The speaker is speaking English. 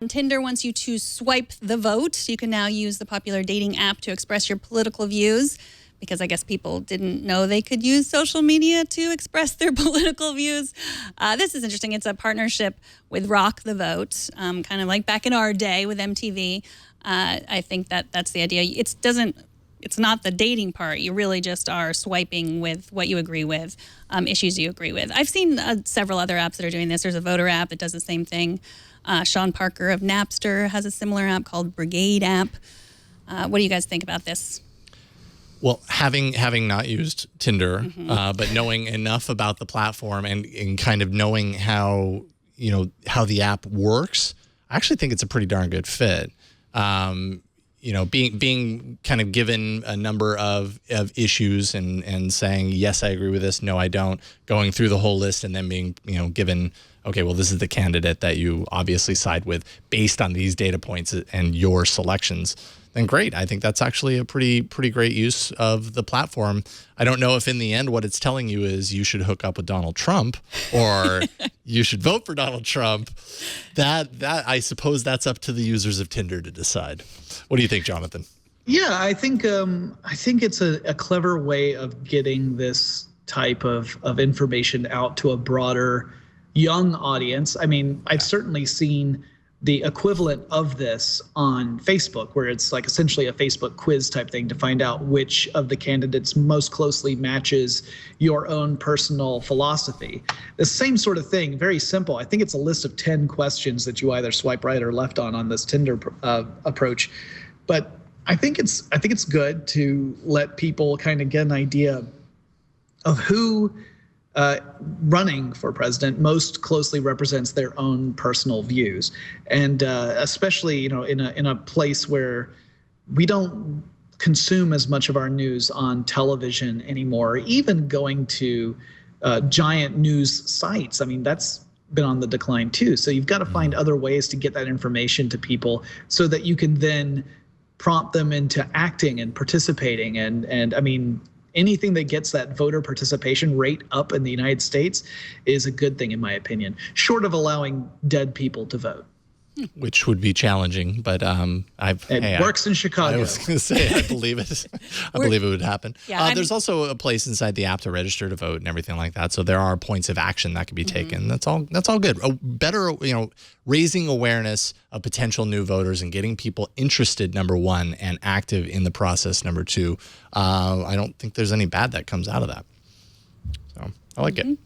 Tinder wants you to swipe the vote. You can now use the popular dating app to express your political views, because I guess people didn't know they could use social media to express their political views. This is interesting. It's a partnership with Rock the Vote, kind of like back in our day with MTV. I think that's the idea. It's not the dating part. You really just are swiping with what you agree with, issues you agree with. I've seen several other apps that are doing this. There's a voter app that does the same thing. Sean Parker of Napster has a similar app called Brigade app. What do you guys think about this? Well, having not used Tinder, but knowing enough about the platform and kind of knowing how the app works, I actually think it's a pretty darn good fit. Being kind of given a number of issues and saying, yes, I agree with this, no, I don't, going through the whole list and then being, given, okay, well, this is the candidate that you obviously side with based on these data points and your selections, then great. I think that's actually a pretty great use of the platform. I don't know if in the end what it's telling you is you should hook up with Donald Trump or you should vote for Donald Trump. That I suppose that's up to the users of Tinder to decide. What do you think, Jonathan? Yeah, I think it's a clever way of getting this type of information out to a broader young audience. I mean, I've certainly seen the equivalent of this on Facebook, where it's like essentially a Facebook quiz type thing to find out which of the candidates most closely matches your own personal philosophy. The same sort of thing, very simple. I think it's a list of 10 questions that you either swipe right or left on this Tinder approach. But I think it's good to let people kind of get an idea of who running for president most closely represents their own personal views, and especially in a place where we don't consume as much of our news on television anymore, even going to giant news sites. I mean, that's been on the decline too. So you've got to find other ways to get that information to people so that you can then prompt them into acting and participating. And I mean, anything that gets that voter participation rate up in the United States is a good thing, in my opinion, short of allowing dead people to vote. Which would be challenging, but it works in Chicago. I was going to say, I believe it. I believe it would happen. Yeah, there's also a place inside the app to register to vote and everything like that. So there are points of action that can be taken. That's all good. Better, raising awareness of potential new voters and getting people interested, number one, and active in the process, number two. I don't think there's any bad that comes out of that. So I like it.